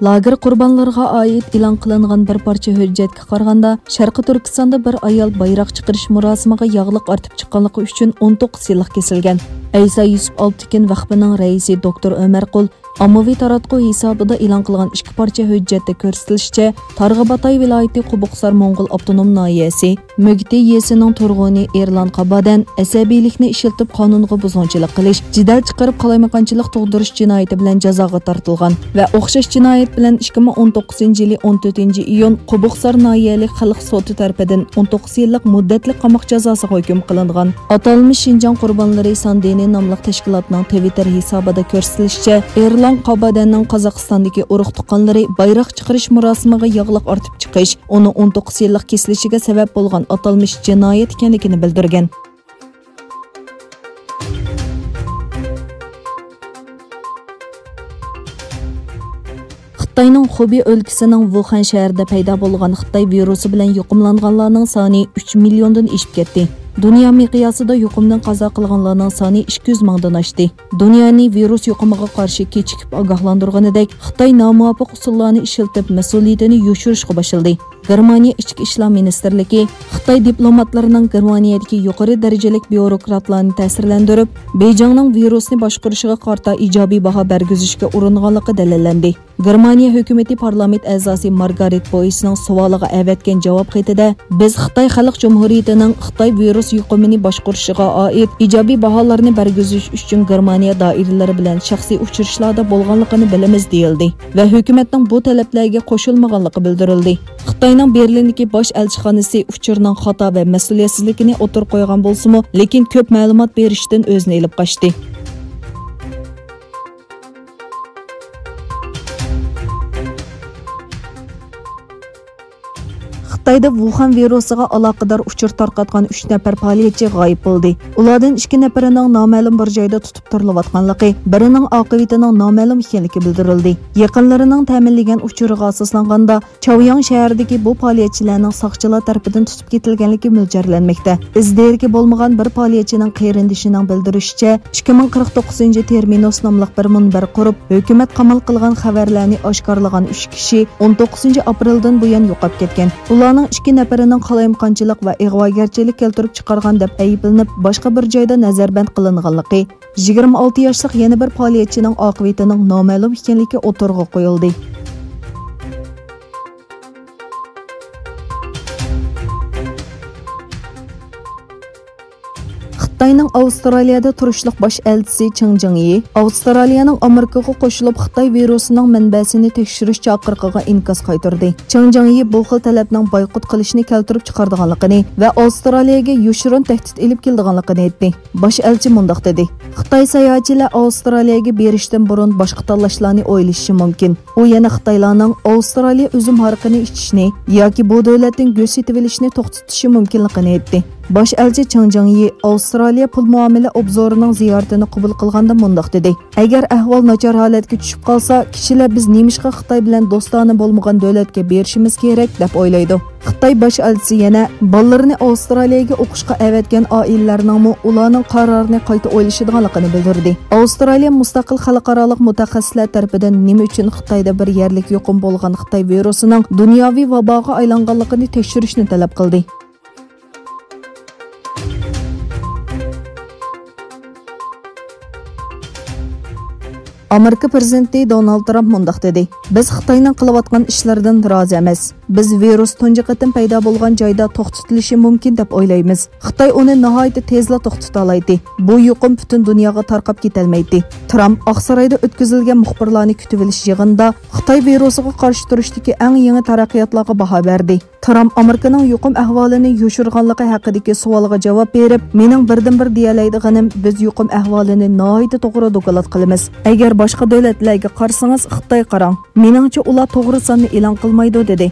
Lager qurbonlariga oid e'lon qilingan bir parcha hujjatga qaraganda, Sharqi Turkistonda bir ayol bayroq chiqarish murosimiga yog'liq ortib chiqqanligi uchun 19 yillik kesilgan. Aysa Yusuf Alptekin vaqfining raisi doktor Ömerqul ommaviy taratquv hisobida e'lon qilgan ikki parcha hujjatda ko'rsatilishicha, Targ'abatay viloyati Qubuqsar Mo'ng'ul avtonom noyasi Mögti yesining turg'uni Erlan Qabadan asabiylikni ishiltib qonunga buzg'unchilik qilish, jidal chiqarib qalaymaqonchilik tug'dirish jinoyati bilan jazoga tortilgan va o'xshash jinoyat bilan 2019-yili 14-iyun Qubuqsar noyalik xalq sudi tarafidan 19 yillik muddatli qamoq jazosiga hukm qilingan. Atalmish Şinjan qurbonlari Sandeni nomli tashkilotning Twitter hisobida ko'rsatilishicha, Erlan Qabadanning Qozog'istondagi urug' tuqqanlari bayroq chiqarish murosimiga yog'liq ortib chiqish, uni 19 yillik kesilishiga sabab bo'lgan atalmish jinoyat ekanligini bildirgan. Xitoyning Xubey o'lkasining Wuhan shahrida paydo bo'lgan Xitoy virusi bilan yuqumlanganlarning soni 3 milliondan oshib ketdi. Dünya miqyosida yuqumdan qazo qilganlarning soni 200 mingdan oshdi. Dunyoni virus yuqumiga qarshi kechikib ogohlantirganidek, Xitoy nomuvofiq usullarni ishlatib mas'uliyatini yoshirishga boshladi. Germaniya ichki ishlar ministrligi Xitoy diplomatlarining Germaniyadagi yuqori darajalik byurokratlarni ta'sirlantirib, Beijingning virusni boshqarishiga qarata ijobiy baho bergizishga uringanligi dalillandi. Germaniya hukumati parlament a'zosi Margaret Boyce'ning savoliga avatgan javob xatida, biz Xitoy Xalq Jumhuriyatining Xitoy virus yuqumini boshqarishiga oid ijobiy baholarni bergizish uchun Germaniya doiralari bilan shaxsiy uchrashuvlarda bo'lganligini bilamiz deyildi va hukumatning bu talablarga qo'shilmaganligi bildirildi. Xitoyning Berlindagi bosh elchixonasi uchurning xato va mas'uliyatsizligini o'tirib qo'ygan bo'lsa-mu, lekin ko'p ma'lumot berishdan o'zini ilib qochdi. Xitoyda Wuhan virusiga aloqador uchur tarqatgan 3 nafar faoliyatchi g'oyib bo'ldi. Ulardan 2 nafarining noma'lum bir joyda tutib turilayotganligi, birining oqibatining noma'lum ekanligi bildirildi. Yaqinlarining ta'minlagan uchuriga asoslanganda, Chaoyang shahridagi bu faoliyatchilarning soqchilar tomonidan tutib ketilganligi mo'ljallanmoqda. Izderga bo'lmagan bir faoliyatchining qarindishining bildirishicha, 2049-terminus nomli bir munbar qurib, hukumat qamal qilgan xabarlarni oshkorlagan 3 kishi 19-apreldan buyon yo'qolib ketgan. Ularning 2 nafarining qalaymaqonchilik va ig'vogarchilik keltirib chiqargan deb ayblanib, boshqa bir joyda nazarband qilinganligi, 26 yoshli yana bir faoliyatchining oqibatining noma'lum ekanligi o'tirg'a qo'yildi. Xitoyning Avstraliyada turishliq bosh elchisi Chang Avstraliyaning Amerikaga qo'shilib Xitoy virusining manbasini tekshirish chaqiriqiga inkos qaytardi. Chang bu xil talabning boyqut qilishni keltirib chiqarganligini va Avstraliyaga yoshirin tahdid elib kelganligini aytdi. Bosh elchi mundaq dedi: Xitoy sayohatchilar Avstraliyaga berishdan burun boshqa tanlashlarni o'ylashi mumkin. U yana Xitoylarning Avstraliya uzum hariqini ichishni yoki bu davlatning go'sht sotib olishni to'xtatishi mumkinligini aytdi. Bosh elchi Chang Avstraliya pul muomala obzorining ziyoratini qabul qilganda mundaq dedi: Agar ahvol nachar holatga tushib qolsa, kishilar biz nemishqa Xitoy bilan do'stona bo'lmagan davlatga berishimiz kerak deb o'ylaydi. Xitoy bosh elchisi yana bolalarini Avstraliyaga o'qishga avatgan oilalarning ularning qarorini qayta o'ylashadiganligini bildirdi. Avstraliya mustaqil xalqaro mutaxassislar tomonidan nima uchun Xitoyda bir yerlik yuqum bo'lgan Xitoy virusining dunyoviy vaboga aylanganligini tekshirishni talab qildi. Amerika prezidenti Donald Trump mundaq dedi: Biz Xitoyning qilayotgan ishlaridan rozi emas. Biz virus tunji qatim paydo bo'lgan joyda to'xtatilishi mumkin deb o'ylaymiz. Xitoy uni nihoyat tezla to'xtata oladi. Bu yuqum butun dunyoga tarqab ketolmaydi. Trump Oqsaroyda o'tkazilgan muxbirlarni kutib olish yig'inida Xitoy virusiga qarshi turishdagi eng yangi taraqqiyotlarga baho berdi. Trump Amerikaning yuqum ahvolini yoshirganligi haqidagi savolga javob berib, "Mening birdan-bir deyalaydiganim, biz yuqum ahvolini nihoyat to'g'ri dokolat qilamiz. Agar boshqa davlatlarga qarasangiz, Xitoy qarang. Meningcha ular to'g'ri sonni e'lon qilmaydi" dedi.